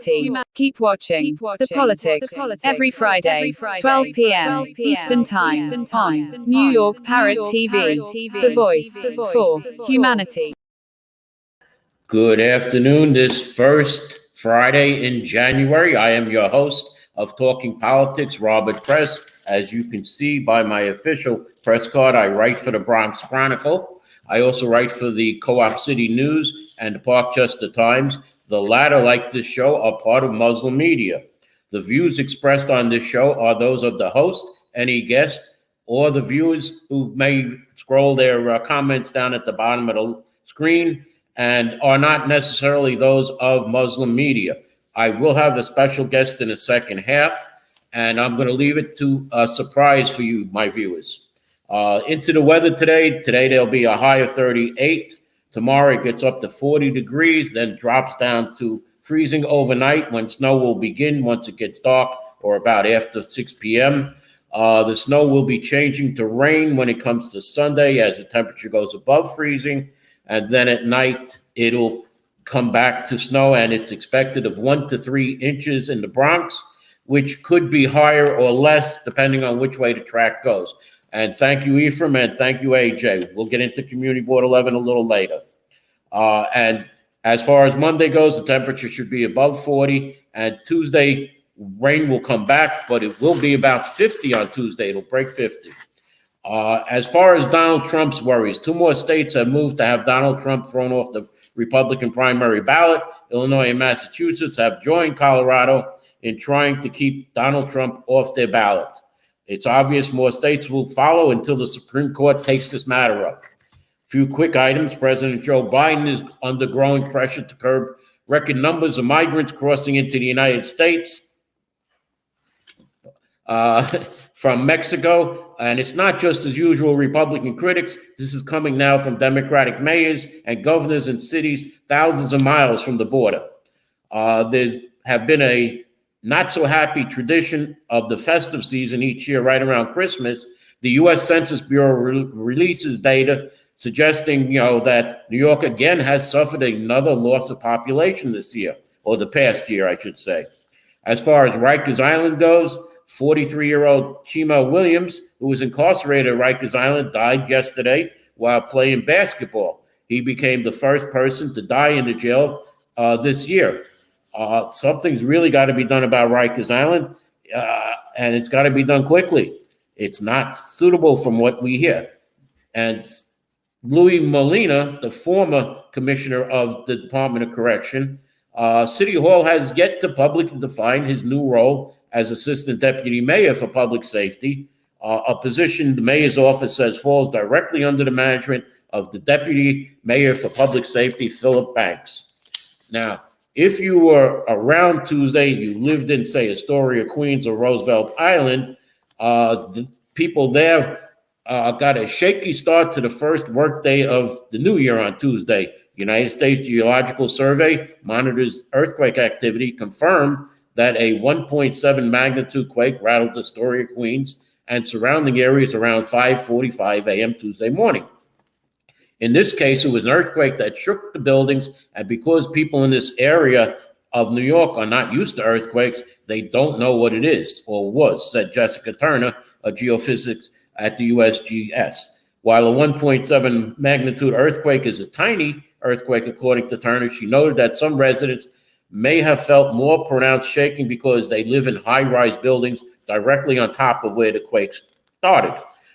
humanity. Keep watching The Politics every Friday, 12 p.m. Eastern Time on New York Parrot TV, the voice for humanity. Good afternoon. This first Friday in January, I am your host of Talking Politics, Robert Press. As you can see by my official press card, I write for the Bronx Chronicle. I also write for the Co-op City News and the Parkchester Times. The latter, like this show, are part of Muslim media. The views expressed on this show are those of the host, any guest, or the viewers who may scroll their comments down at the bottom of the screen and are not necessarily those of Muslim media. I will have a special guest in the second half, and I'm going to leave it to a surprise for you, my viewers. Into the weather today. Today there'll be a high of 38. Tomorrow it gets up to 40 degrees, then drops down to freezing overnight when snow will begin once it gets dark or about after 6 p.m. The snow will be changing to rain when it comes to Sunday as the temperature goes above freezing. And then at night, it'll come back to snow, and it's expected of 1 to 3 inches in the Bronx, which could be higher or less depending on which way the track goes. And thank you, Ephraim, and thank you, AJ. We'll get into Community Board 11 a little later. And as far as Monday goes, the temperature should be above 40, and Tuesday, rain will come back, but it will be about 50 on Tuesday. It'll break 50. As far as Donald Trump's worries, 2 more states have moved to have Donald Trump thrown off the Republican primary ballot. Illinois and Massachusetts have joined Colorado in trying to keep Donald Trump off their ballot. It's obvious more states will follow until the Supreme Court takes this matter up. A few quick items. President Joe Biden is under growing pressure to curb record numbers of migrants crossing into the United States from Mexico. And it's not just as usual Republican critics. This is coming now from Democratic mayors and governors in cities thousands of miles from the border. There's have been a not so happy tradition of the festive season each year right around Christmas. The U.S. Census Bureau releases data suggesting, that New York again has suffered another loss of population this year, or the past year, I should say. As far as Rikers Island goes, 43-year-old Chima Williams, who was incarcerated at Rikers Island, died yesterday while playing basketball. He became the first person to die in the jail this year. Something's really got to be done about Rikers Island, and it's got to be done quickly. It's not suitable from what we hear. And Louis Molina, the former commissioner of the Department of Correction, City Hall has yet to publicly define his new role as Assistant Deputy Mayor for Public Safety, a position the mayor's office says falls directly under the management of the Deputy Mayor for Public Safety, Philip Banks. Now, if you were around Tuesday, you lived in, say, Astoria, Queens, or Roosevelt Island, the people there got a shaky start to the first workday of the new year on Tuesday. United States Geological Survey monitors earthquake activity, confirmed that a 1.7 magnitude quake rattled Astoria, Queens, and surrounding areas around 5:45 a.m. Tuesday morning. In this case, it was an earthquake that shook the buildings, and because people in this area of New York are not used to earthquakes, they don't know what it is or was, said Jessica Turner, a geophysics at the USGS. While a 1.7 magnitude earthquake is a tiny earthquake, according to Turner, she noted that some residents may have felt more pronounced shaking because they live in high-rise buildings directly on top of where the quake started.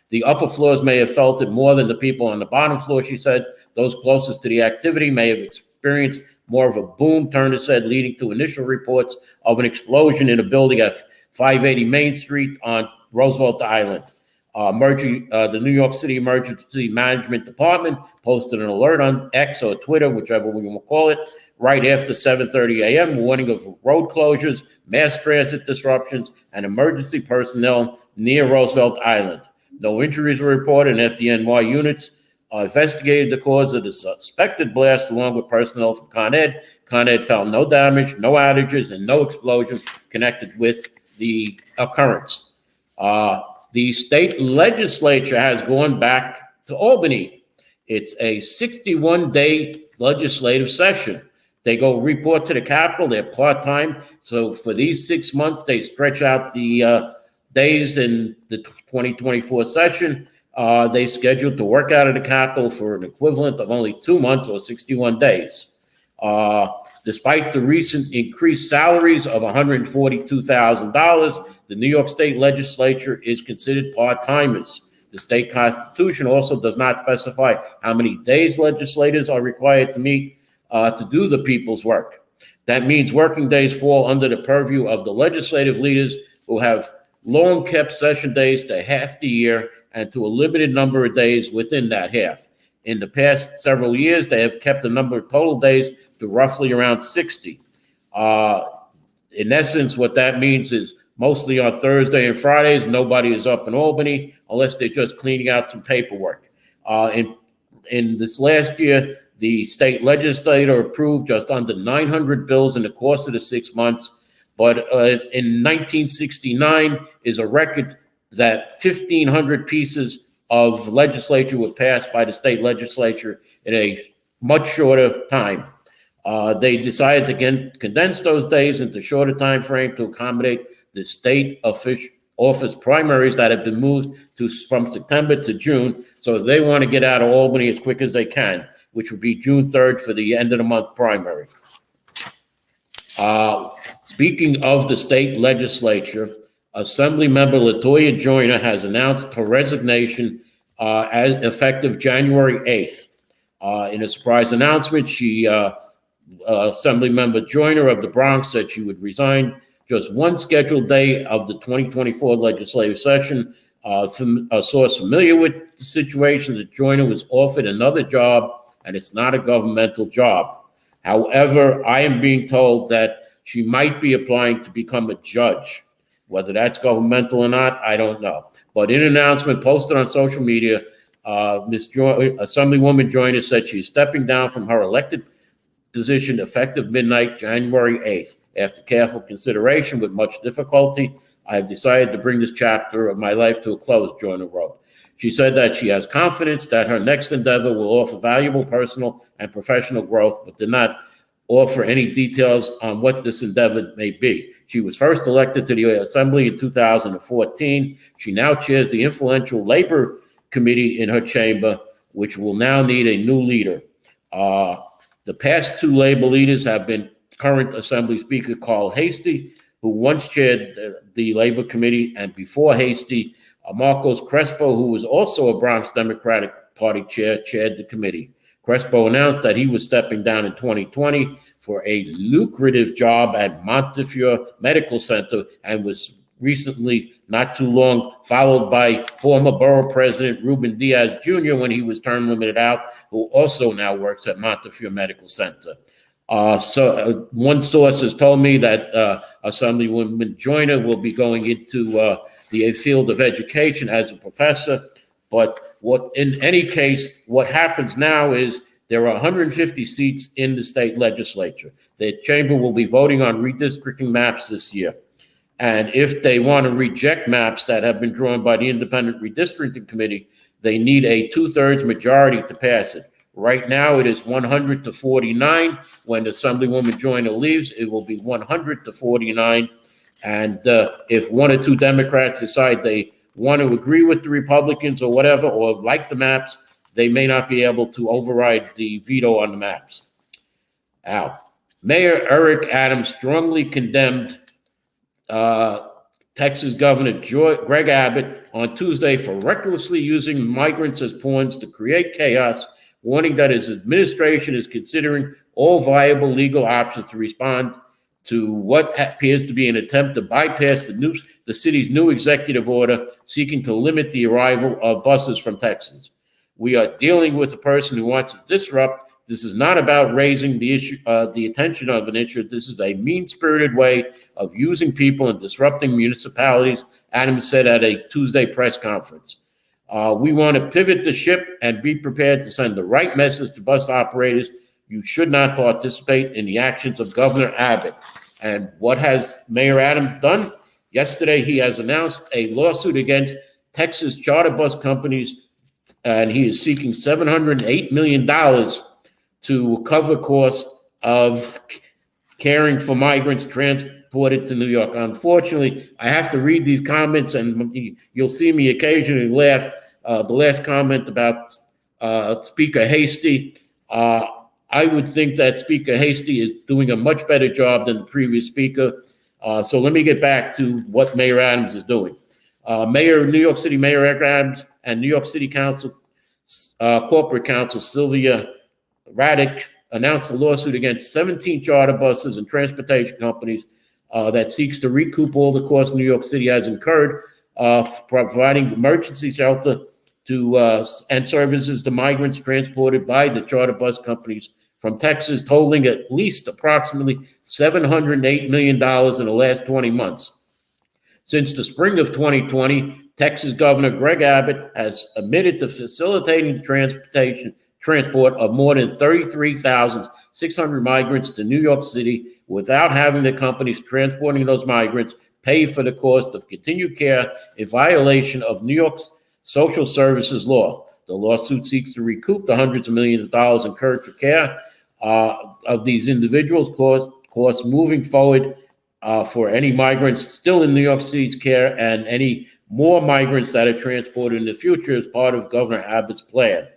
The upper floors may have felt it more than the people on the bottom floor, she said. Those closest to the activity may have experienced more of a boom, Turner said, leading to initial reports of an explosion in a building at 580 Main Street on Roosevelt Island. The New York City Emergency Management Department posted an alert on X or Twitter, whichever we want to call it, right after 7:30 a.m., warning of road closures, mass transit disruptions, and emergency personnel near Roosevelt Island. No injuries were reported, and FDNY units investigated the cause of the suspected blast along with personnel from Con Ed. Con Ed found no damage, no outages, and no explosions connected with the occurrence. The state legislature has gone back to Albany. It's a 61-day legislative session. They go report to the Capitol. They're part-time. So for these 6 months, they stretch out the days in the 2024 session. They scheduled to work out of the Capitol for an equivalent of only 2 months or 61 days. Despite the recent increased salaries of $142,000, the New York State Legislature is considered part-timers. The state constitution also does not specify how many days legislators are required to meet to do the people's work. That means working days fall under the purview of the legislative leaders, who have long kept session days to half the year and to a limited number of days within that half. In the past several years, they have kept the number of total days to roughly around 60. In essence, what that means is mostly on Thursday and Fridays, nobody is up in Albany unless they're just cleaning out some paperwork. In this last year, the state legislature approved just under 900 bills in the course of the 6 months. But in 1969 is a record that 1,500 pieces of legislature were passed by the state legislature in a much shorter time. They decided to condense those days into shorter time frame to accommodate the state office primaries that have been moved from September to June. So they want to get out of Albany as quick as they can, which would be June 3rd for the end of the month primary. Speaking of the state legislature, Assembly Member LaToya Joyner has announced her resignation as effective January 8th. In a surprise announcement, Assembly Member Joyner of the Bronx said she would resign just one scheduled day of the 2024 legislative session. A source familiar with the situation that Joyner was offered another job, and it's not a governmental job. However, I am being told that she might be applying to become a judge. Whether that's governmental or not, I don't know. But in an announcement posted on social media, Assemblywoman Joyner said she's stepping down from her elected position effective midnight, January 8th. After careful consideration with much difficulty, I have decided to bring this chapter of my life to a close, Joyner wrote. She said that she has confidence that her next endeavor will offer valuable personal and professional growth, but did not offer any details on what this endeavor may be. She was first elected to the Assembly in 2014. She now chairs the influential Labor Committee in her chamber, which will now need a new leader. The past two Labor leaders have been current Assembly Speaker Carl Hastie, who once chaired the Labor Committee, and before Hastie, Marcos Crespo, who was also a Bronx Democratic Party chair, chaired the committee. Crespo announced that he was stepping down in 2020 for a lucrative job at Montefiore Medical Center, and was recently, not too long, followed by former borough president Ruben Diaz Jr. when he was term limited out, who also now works at Montefiore Medical Center. One source has told me that Assemblywoman Joyner will be going into the field of education as a professor. But in any case, what happens now is there are 150 seats in the state legislature. The chamber will be voting on redistricting maps this year. And if they want to reject maps that have been drawn by the Independent Redistricting Committee, they need a 2/3 majority to pass it. Right now, it is 100 to 49. When Assemblywoman Joyner leaves, it will be 100 to 49. And if one or two Democrats decide they want to agree with the Republicans or whatever, or like the maps, they may not be able to override the veto on the maps. Now, Mayor Eric Adams strongly condemned Texas Governor Greg Abbott on Tuesday for recklessly using migrants as pawns to create chaos, warning that his administration is considering all viable legal options to respond to what appears to be an attempt to bypass the city's new executive order seeking to limit the arrival of buses from Texas. We are dealing with a person who wants to disrupt. This is not about raising the issue, the attention of an issue. This is a mean-spirited way of using people and disrupting municipalities, Adams said at a Tuesday press conference. We want to pivot the ship and be prepared to send the right message to bus operators. You should not participate in the actions of Governor Abbott. And what has Mayor Adams done? Yesterday, he has announced a lawsuit against Texas charter bus companies, and he is seeking $708 million to cover costs of caring for migrants transported to New York. Unfortunately, I have to read these comments, and you'll see me occasionally laugh. The last comment about Speaker Hasty, I would think that Speaker Hasty is doing a much better job than the previous speaker. So let me get back to what Mayor Adams is doing. New York City Mayor Eric Adams and New York City Council Corporate Counsel Sylvia Raddick announced a lawsuit against 17 charter buses and transportation companies that seeks to recoup all the costs New York City has incurred providing emergency shelter to and services to migrants transported by the charter bus companies from Texas, totaling at least approximately $708 million in the last 20 months. Since the spring of 2020, Texas Governor Greg Abbott has admitted to facilitating the transport of more than 33,600 migrants to New York City without having the companies transporting those migrants pay for the cost of continued care in violation of New York's social services law. The lawsuit seeks to recoup the hundreds of millions of dollars incurred for care of these individuals' costs moving forward for any migrants still in New York City's care and any more migrants that are transported in the future as part of Governor Abbott's plan.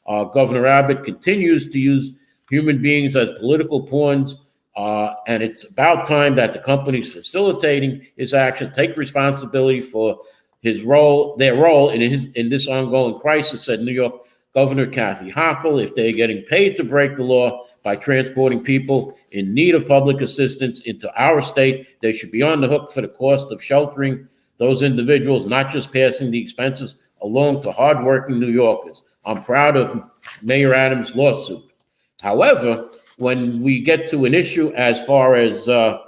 Governor Abbott continues to use human beings as political pawns, and it's about time that the companies facilitating his actions take responsibility for their role in this ongoing crisis, said New York Governor Kathy Hochul. If they're getting paid to break the law by transporting people in need of public assistance into our state, they should be on the hook for the cost of sheltering those individuals, not just passing the expenses along to hardworking New Yorkers. I'm proud of Mayor Adams' lawsuit. However, when we get to an issue as far as well,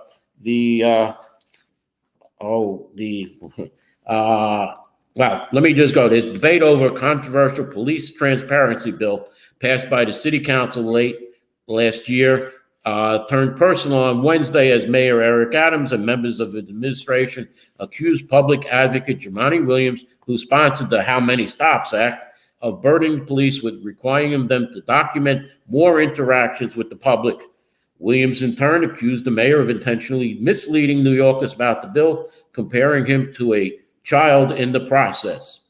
let me just go. There's debate over a controversial police transparency bill passed by the city council late last year, turned personal on Wednesday as Mayor Eric Adams and members of the administration accused public advocate Jumaane Williams, who sponsored the How Many Stops Act, of burdening police with requiring them to document more interactions with the public. Williams, in turn, accused the mayor of intentionally misleading New Yorkers about the bill, comparing him to a child in the process.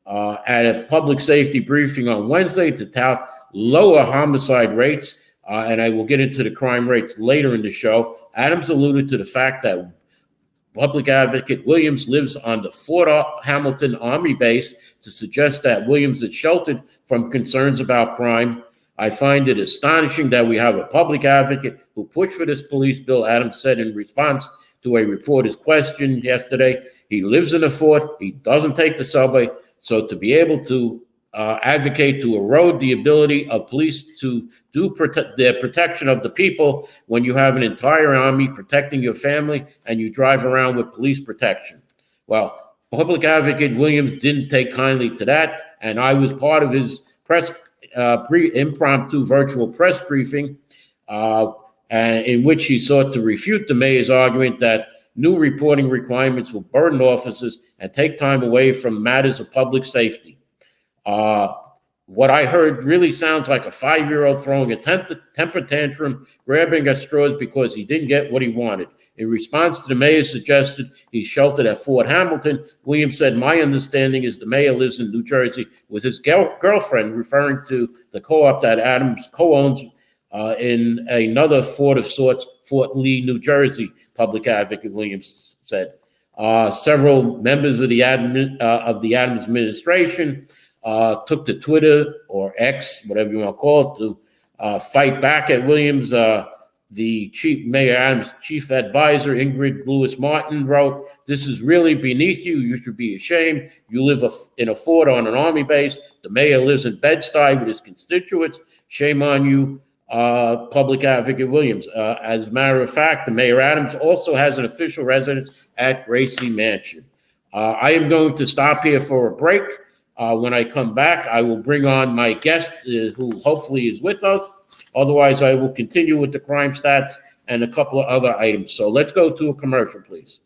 At a public safety briefing on Wednesday to tout lower homicide rates, and I will get into the crime rates later in the show, Adams alluded to the fact that Public Advocate Williams lives on the Fort Hamilton Army base to suggest that Williams is sheltered from concerns about crime. I find it astonishing that we have a public advocate who pushed for this police bill, Adams said in response to a reporter's question yesterday. He lives in a fort. He doesn't take the subway. So to be able to advocate to erode the ability of police to do their protection of the people when you have an entire army protecting your family and you drive around with police protection. Well, Public Advocate Williams didn't take kindly to that, and I was part of his impromptu virtual press briefing in which he sought to refute the mayor's argument that new reporting requirements will burden officers and take time away from matters of public safety. What I heard really sounds like a 5-year-old throwing a temper tantrum, grabbing at straws because he didn't get what he wanted. In response to the mayor's suggestion he's sheltered at Fort Hamilton, Williams said, "My understanding is the mayor lives in New Jersey with his girlfriend," referring to the co-op that Adams co-owns in another fort of sorts, Fort Lee, New Jersey, Public Advocate Williams said. Several members of the Adams administration took to Twitter or X, whatever you want to call it, to fight back at Williams. The Mayor Adams' chief advisor, Ingrid Lewis-Martin, wrote, "This is really beneath you. You should be ashamed. You live in a fort on an army base. The mayor lives in Bed-Stuy with his constituents. Shame on you, Public Advocate Williams." As a matter of fact, the Mayor Adams also has an official residence at Gracie Mansion. I am going to stop here for a break. When I come back, I will bring on my guest who hopefully is with us. Otherwise, I will continue with the crime stats and a couple of other items. So let's go to a commercial, please.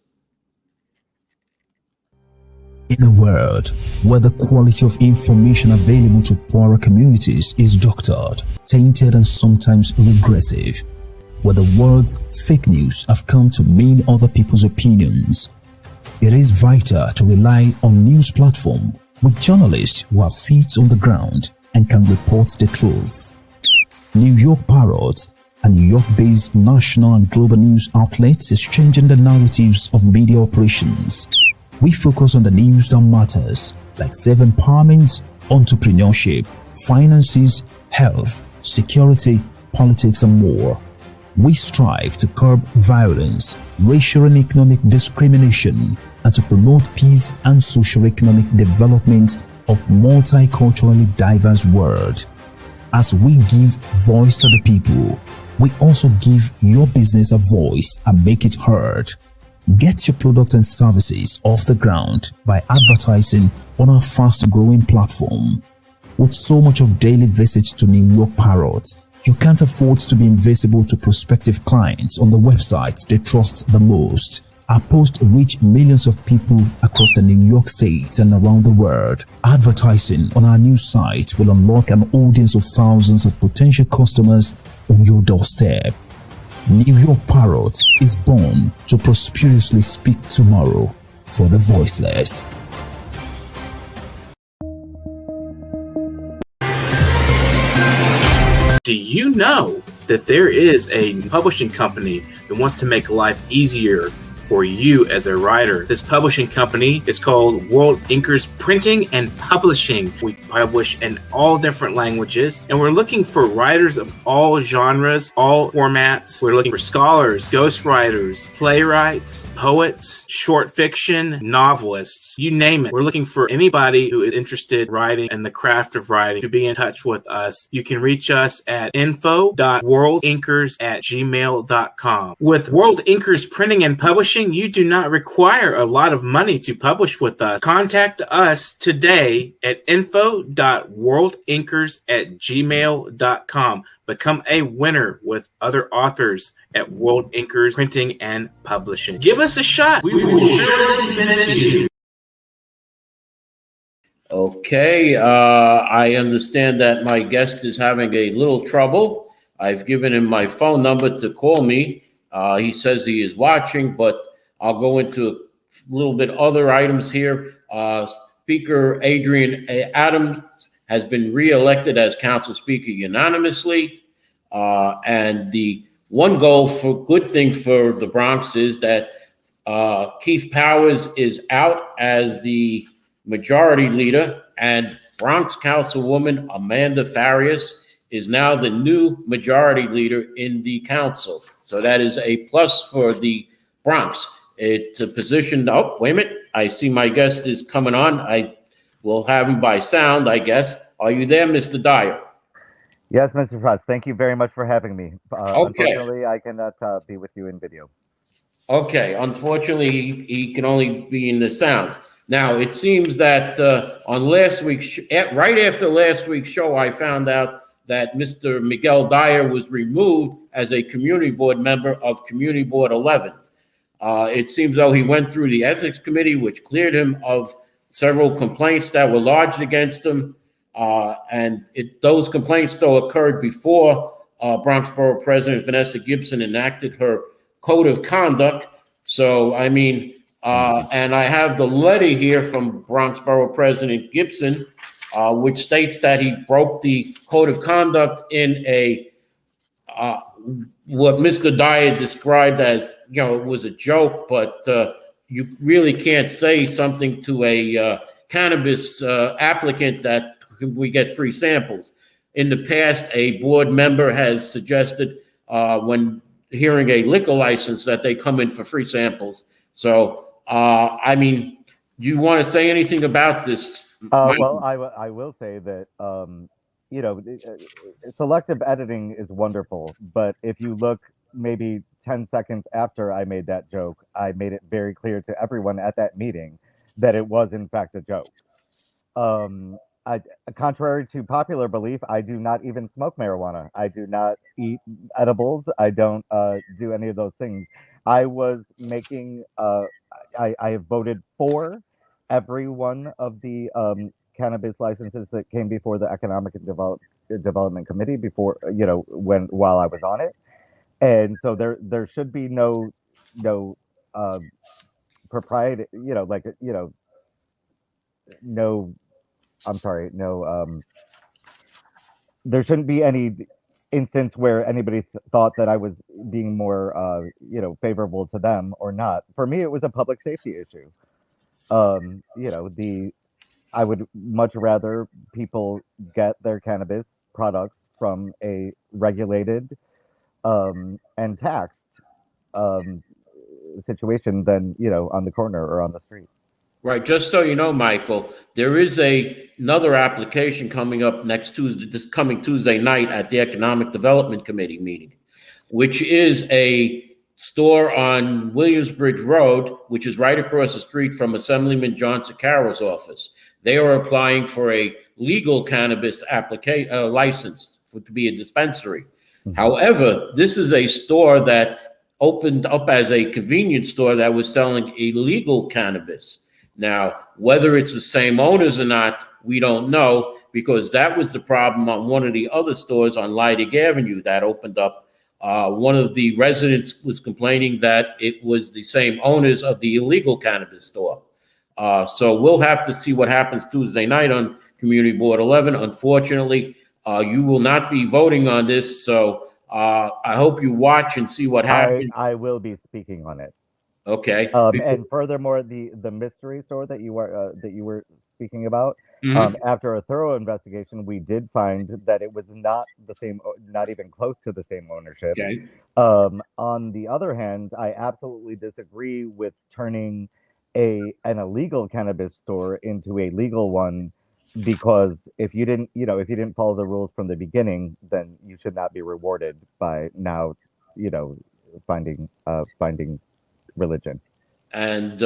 In a world where the quality of information available to poorer communities is doctored, tainted and sometimes regressive, where the words fake news have come to mean other people's opinions, it is vital to rely on news platforms with journalists who have feet on the ground and can report the truth. New York Parrot, a New York-based national and global news outlet, is changing the narratives of media operations. We focus on the news that matters, like self-empowerment, entrepreneurship, finances, health, security, politics, and more. We strive to curb violence, racial and economic discrimination, and to promote peace and socio-economic development of multiculturally diverse world. As we give voice to the people, we also give your business a voice and make it heard. Get your product and services off the ground by advertising on our fast-growing platform. With so much of daily visits to New York Parrot, you can't afford to be invisible to prospective clients on the website they trust the most. Our posts reach millions of people across the New York State and around the world. Advertising on our new site will unlock an audience of thousands of potential customers on your doorstep. New York Parrot is born to prosperously speak tomorrow for the voiceless. Do you know that there is a publishing company that wants to make life easier for you as a writer? This publishing company is called World Inkers Printing and Publishing. We publish in all different languages, and we're looking for writers of all genres, all formats. We're looking for scholars, ghostwriters, playwrights, poets, short fiction, novelists, you name it. We're looking for anybody who is interested in writing and the craft of writing to be in touch with us. You can reach us at info.worldinkers@gmail.com. With World Inkers Printing and Publishing, you do not require a lot of money to publish with us. Contact us today at info.worldinkers@gmail.com. Become a winner with other authors at World Inkers Printing and Publishing. Give us a shot. We will surely finish you. Okay, I understand that my guest is having a little trouble. I've given him my phone number to call me. He says he is watching, but I'll go into a little bit other items here. Speaker Adrian Adams has been reelected as council speaker unanimously. And the one good thing for the Bronx is that Keith Powers is out as the majority leader, and Bronx Councilwoman Amanda Farias is now the new majority leader in the council. So that is a plus for the Bronx. It's a position. Oh, wait a minute. I see my guest is coming on. I will have him by sound, I guess. Are you there, Mr. Dyer? Yes, Mr. Frost. Thank you very much for having me. Okay. Unfortunately, I cannot be with you in video. Okay. Unfortunately, he can only be in the sound. Now, it seems that on last week's, right after last week's show, I found out that Mr. Miguel Dyer was removed as a community board member of Community Board 11. It seems though he went through the ethics committee, which cleared him of several complaints that were lodged against him. And those complaints though occurred before Bronx Borough President Vanessa Gibson enacted her code of conduct. So, I mean, and I have the letter here from Bronx Borough President Gibson, which states that he broke the code of conduct in a what Mr. Dyer described as, it was a joke, but you really can't say something to a cannabis applicant that we get free samples. In the past, a board member has suggested when hearing a liquor license that they come in for free samples. So, I mean, do you want to say anything about this? Well, I will say that, selective editing is wonderful, but if you look maybe 10 seconds after I made that joke, I made it very clear to everyone at that meeting that it was in fact a joke. Contrary to popular belief, I do not even smoke marijuana. I do not eat edibles. I don't do any of those things. I was making, I have voted for every one of the cannabis licenses that came before the Economic Development Committee before, while I was on it. And so there should be no propriety, no, I'm sorry, no, there shouldn't be any instance where anybody thought that I was being more, favorable to them or not. For me, it was a public safety issue. I would much rather people get their cannabis products from a regulated and taxed um, situation than on the corner or on the street. Right. Just so you know, Michael, there is another application coming up this coming Tuesday night at the Economic Development Committee meeting, which is a store on Williamsbridge Road, which is right across the street from Assemblyman John Carroll's office. They are applying for a legal cannabis license to be a dispensary. Mm-hmm. However, this is a store that opened up as a convenience store that was selling illegal cannabis. Now, whether it's the same owners or not, we don't know, because that was the problem on one of the other stores on Leidig Avenue that opened up. One of the residents was complaining that it was the same owners of the illegal cannabis store. So we'll have to see what happens Tuesday night on Community Board 11. Unfortunately, you will not be voting on this, so I hope you watch and see what happens. I will be speaking on it. Okay. And furthermore, the mystery store that you were speaking about, mm-hmm. After a thorough investigation, we did find that it was not the same, not even close to the same ownership. Okay. On the other hand, I absolutely disagree with turning an illegal cannabis store into a legal one, because if you didn't follow the rules from the beginning, then you should not be rewarded by now, finding religion. And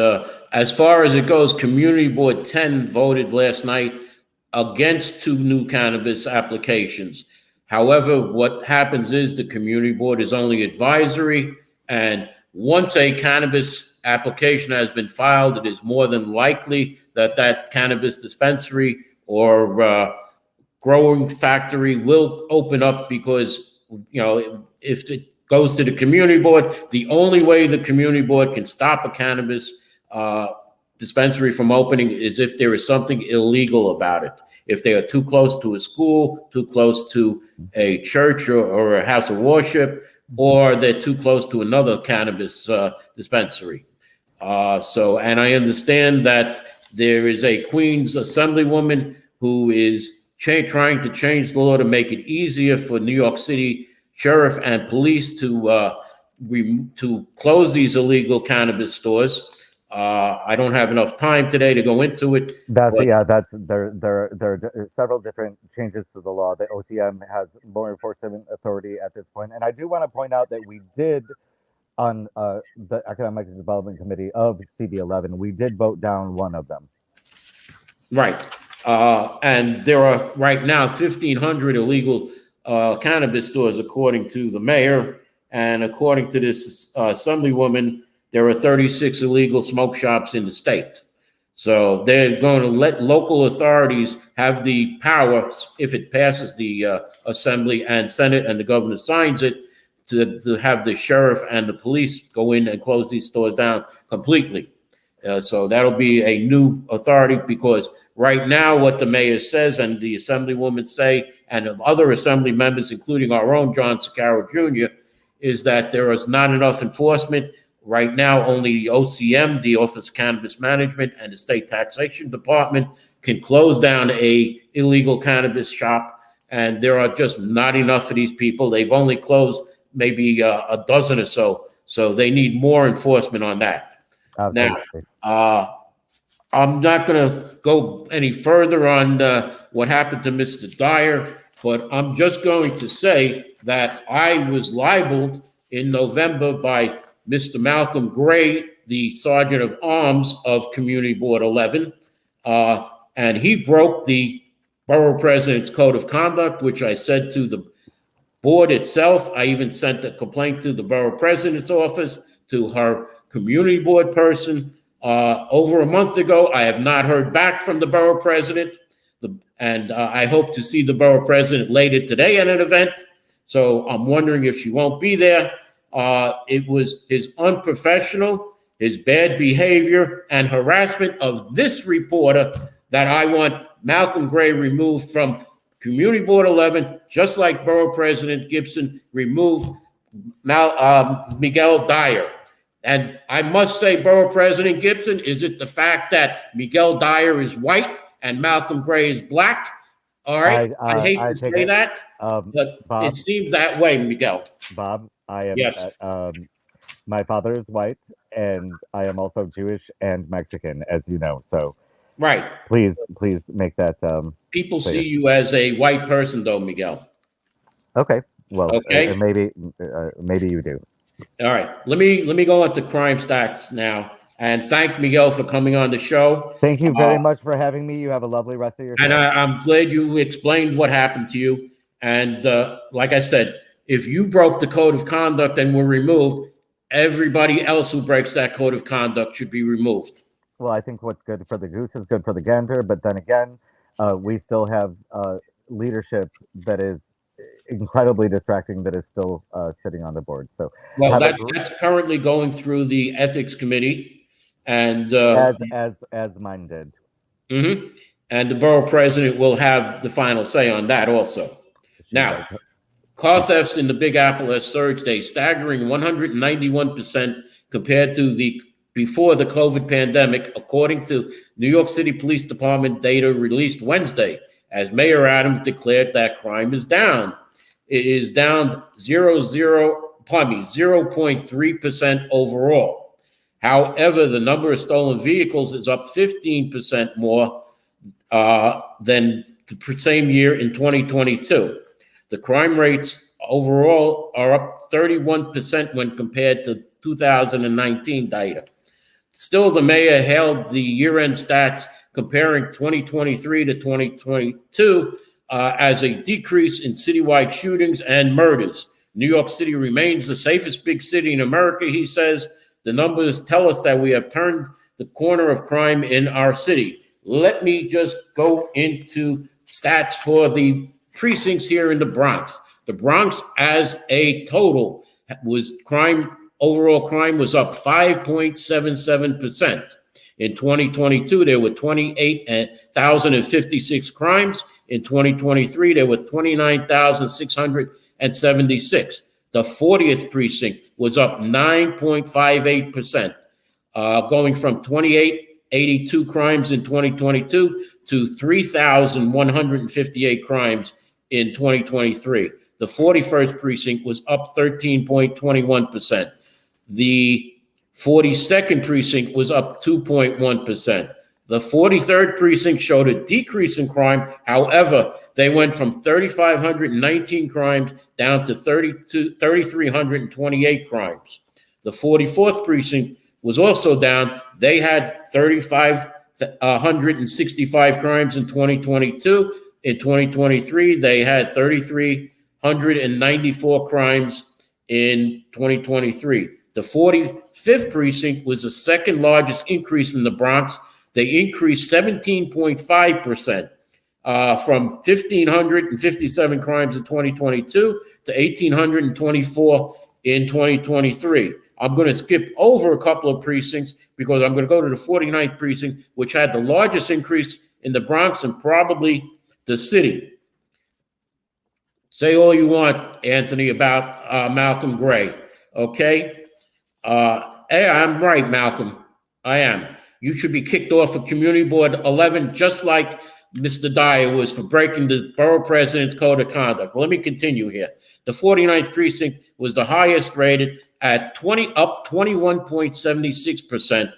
as far as it goes, Community Board 10 voted last night against 2 new cannabis applications. However, what happens is the Community Board is only advisory, and once a cannabis application has been filed, it is more than likely that cannabis dispensary or growing factory will open up, because, if it goes to the Community Board, the only way the Community Board can stop a cannabis dispensary from opening is if there is something illegal about it. If they are too close to a school, too close to a church or a house of worship, or they're too close to another cannabis dispensary. And I understand that there is a Queens Assemblywoman who is trying to change the law to make it easier for New York City Sheriff and police to close these illegal cannabis stores. I don't have enough time today to go into it. There are several different changes to the law. The OCM has law enforcement authority at this point, and I do want to point out that we did, on the Economic Development Committee of CB11, we did vote down one of them. Right, and there are right now 1,500 illegal cannabis stores, according to the mayor, and according to this assemblywoman, there are 36 illegal smoke shops in the state. So they're going to let local authorities have the power, if it passes the Assembly and Senate and the governor signs it, to have the sheriff and the police go in and close these stores down completely. So that'll be a new authority, because right now what the mayor says and the assemblywoman say, and other assembly members, including our own John Carroll Jr., is that there is not enough enforcement. Right now, only the OCM, the Office of Cannabis Management, and the State Taxation Department can close down a illegal cannabis shop, and there are just not enough of these people. They've only closed maybe a dozen or so, so they need more enforcement on that. Absolutely. Now, I'm not going to go any further on what happened to Mr. Dyer, but I'm just going to say that I was libeled in November by Mr. Malcolm Gray, the Sergeant of Arms of Community Board 11, and he broke the Borough President's Code of Conduct, which I said to the board itself. I even sent a complaint to the Borough President's office, to her Community Board person. Over a month ago, I have not heard back from the borough president, and I hope to see the borough president later today at an event. So I'm wondering if she won't be there. It was his unprofessional, his bad behavior, and harassment of this reporter that I want Malcolm Gray removed from Community Board 11, just like Borough President Gibson removed Miguel Dyer. And I must say, Borough President Gibson, is it the fact that Miguel Dyer is white and Malcolm Gray is black? All right, I hate to say that, but Bob, it seems that way, Miguel. Bob, I am. Yes. My father is white, and I am also Jewish and Mexican, as you know. So, Right. please make that. People clear. see you as a white person, though, Miguel. Okay. Well, Okay. maybe you do. All right. Let me go into crime stats now, and thank Miguel for coming on the show. Thank you very much for having me. You have a lovely rest of your day. And I'm glad you explained what happened to you. And like I said, if you broke the code of conduct and were removed, everybody else who breaks that code of conduct should be removed. Well, I think what's good for the goose is good for the gander. But then again, we still have leadership that is incredibly distracting that is still sitting on the board. So, well, that's currently going through the ethics committee, and as mine did. Mm-hmm. And the borough president will have the final say on that also. Now, car thefts in the Big Apple has surged a staggering 191% compared to before the COVID pandemic, according to New York City Police Department data released Wednesday, as Mayor Adams declared that crime is down. It is down 0.3% overall. However, the number of stolen vehicles is up 15% more than the same year in 2022. The crime rates overall are up 31% when compared to 2019 data. Still, the mayor held the year-end stats comparing 2023 to 2022 as a decrease in citywide shootings and murders. New York City remains the safest big city in America, he says. The numbers tell us that we have turned the corner of crime in our city. Let me just go into stats for the precincts here in the Bronx. The Bronx as a total overall crime was up 5.77%. In 2022, there were 28,056 crimes. In 2023, there were 29,676. The 40th precinct was up 9.58%, going from 2,882 crimes in 2022 to 3,158 crimes in 2023. The 41st precinct was up 13.21%. The 42nd precinct was up 2.1%. The 43rd precinct showed a decrease in crime. However, they went from 3,519 crimes down to 3,328 crimes. The 44th precinct was also down. They had 3,565 crimes in 2022. In 2023, they had 3,394 crimes in 2023. The 45th precinct was the second largest increase in the Bronx. They increased 17.5% from 1,557 crimes in 2022 to 1,824 in 2023. I'm going to skip over a couple of precincts because I'm going to go to the 49th precinct, which had the largest increase in the Bronx and probably the city. Say all you want, Anthony, about Malcolm Gray, okay? Hey, I'm right, Malcolm. I am. You should be kicked off of Community Board 11, just like Mr. Dyer was for breaking the borough president's code of conduct. Let me continue here. The 49th precinct was the highest rated at up 21.76%,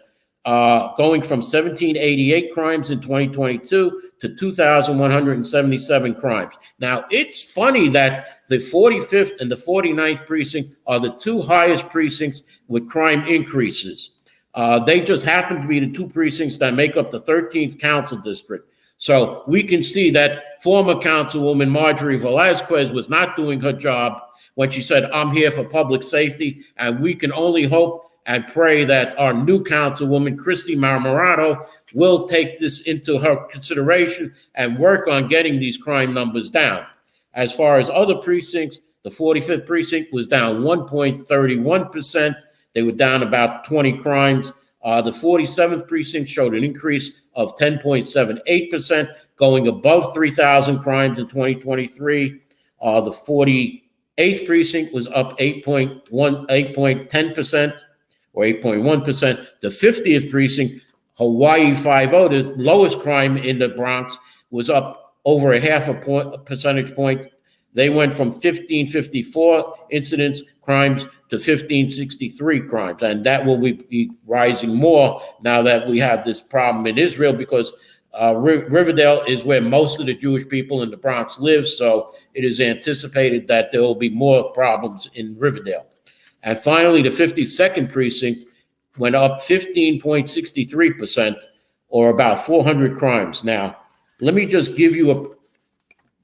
going from 1,788 crimes in 2022 to 2,177 crimes. Now, it's funny that the 45th and the 49th precinct are the two highest precincts with crime increases. They just happen to be the two precincts that make up the 13th council district. So we can see that former Councilwoman Marjorie Velazquez was not doing her job when she said, I'm here for public safety. And we can only hope and pray that our new councilwoman, Christy Marmorato, will take this into her consideration and work on getting these crime numbers down. As far as other precincts, the 45th precinct was down 1.31%. They were down about 20 crimes. The 47th precinct showed an increase of 10.78%, going above 3,000 crimes in 2023. The 48th precinct was up 8.10% or 8.1%. The 50th precinct, Hawaii 50, the lowest crime in the Bronx, was up over a percentage point. They went from 1554 incidents, crimes, to 1563 crimes. And that will be rising more now that we have this problem in Israel, because Riverdale is where most of the Jewish people in the Bronx live. So it is anticipated that there will be more problems in Riverdale. And finally, the 52nd precinct went up 15.63%, or about 400 crimes. Now, let me just give you a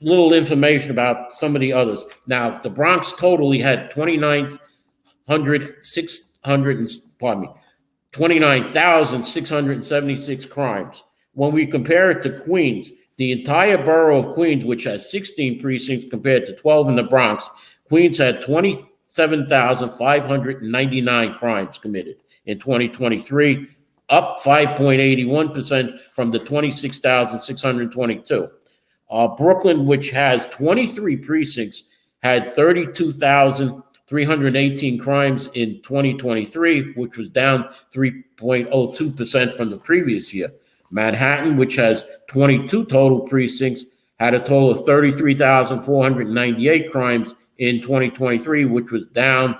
little information about some of the others. Now, the Bronx totally had 29,676 crimes. When we compare it to Queens, the entire borough of Queens, which has 16 precincts compared to 12 in the Bronx, Queens had 27,599 crimes committed in 2023, up 5.81% from the 26,622. Brooklyn, which has 23 precincts, had 32,318 crimes in 2023, which was down 3.02% from the previous year. Manhattan, which has 22 total precincts, had a total of 33,498 crimes in 2023, which was down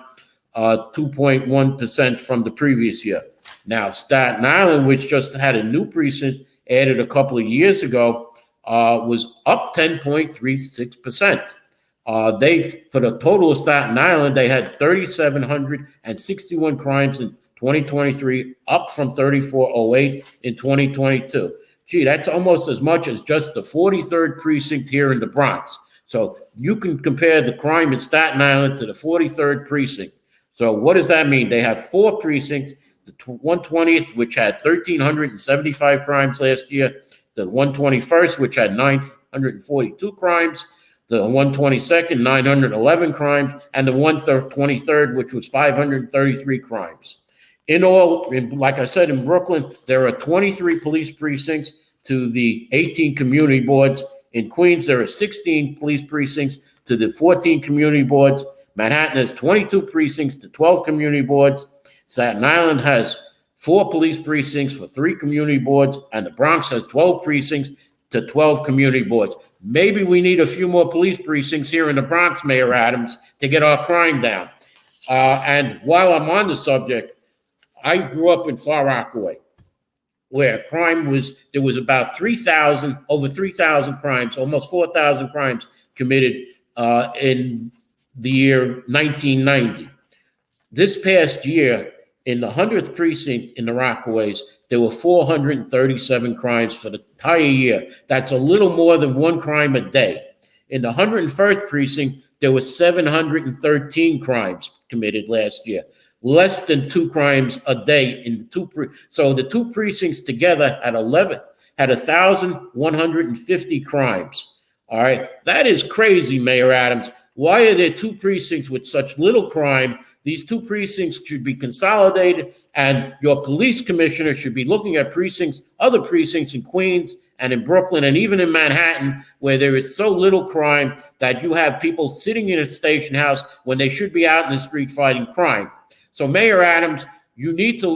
2.1% from the previous year. Now, Staten Island, which just had a new precinct added a couple of years ago, was up 10.36%. For the total of Staten Island, they had 3,761 crimes in 2023, up from 3,408 in 2022. Gee, that's almost as much as just the 43rd precinct here in the Bronx. So you can compare the crime in Staten Island to the 43rd precinct. So what does that mean? They have 4 precincts, the 120th, which had 1,375 crimes last year, the 121st, which had 942 crimes, the 122nd, 911 crimes, and the 123rd, which was 533 crimes. In all, like I said, in Brooklyn, there are 23 police precincts to the 18 community boards. In Queens, there are 16 police precincts to the 14 community boards. Manhattan has 22 precincts to 12 community boards. Staten Island has 4 police precincts for 3 community boards, and the Bronx has 12 precincts to 12 community boards. Maybe we need a few more police precincts here in the Bronx, Mayor Adams, to get our crime down. And while I'm on the subject, I grew up in Far Rockaway, where there was about over 3,000 crimes, almost 4,000 crimes committed in the year 1990. This past year, in the 100th precinct in the Rockaways, there were 437 crimes for the entire year. That's a little more than 1 crime a day. In the 101st precinct, there were 713 crimes committed last year. Less than 2 crimes a day in the 2 so the 2 precincts together had 1,150 crimes. All right, that is crazy, Mayor Adams. Why are there 2 precincts with such little crime? These 2 precincts should be consolidated, and your police commissioner should be looking at other precincts in Queens and in Brooklyn and even in Manhattan, where there is so little crime that you have people sitting in a station house when they should be out in the street fighting crime. So, Mayor Adams, you need to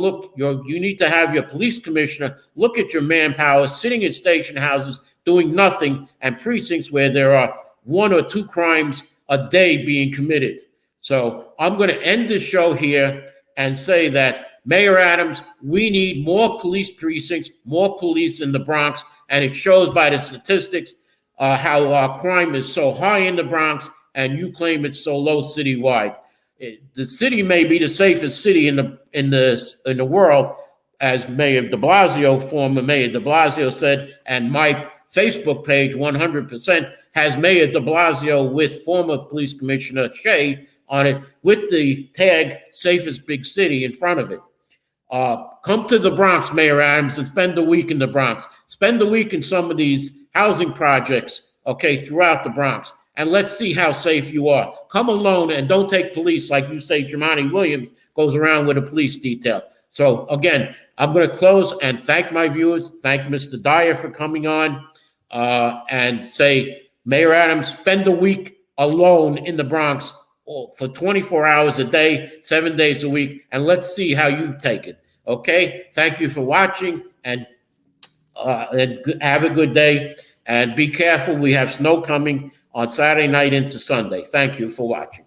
have your police commissioner look at your manpower sitting in station houses doing nothing, and precincts where there are 1 or 2 crimes a day being committed. So I'm going to end this show here and say that, Mayor Adams, we need more police precincts, more police in the Bronx, and it shows by the statistics how our crime is so high in the Bronx, and you claim it's so low citywide. The city may be the safest city in the world, as former Mayor de Blasio said, and my Facebook page 100% has Mayor de Blasio with former Police Commissioner Shea on it with the tag "Safest Big City" in front of it. Come to the Bronx, Mayor Adams, and spend a week in the Bronx. Spend a week in some of these housing projects, okay, throughout the Bronx. And let's see how safe you are. Come alone and don't take police like you say Jumaane Williams goes around with a police detail. So, again, I'm going to close and thank my viewers. Thank Mr. Dyer for coming on and say, Mayor Adams, spend a week alone in the Bronx for 24 hours a day, 7 days a week, and let's see how you take it. Okay? Thank you for watching, and have a good day. And be careful. We have snow coming on Saturday night into Sunday. Thank you for watching.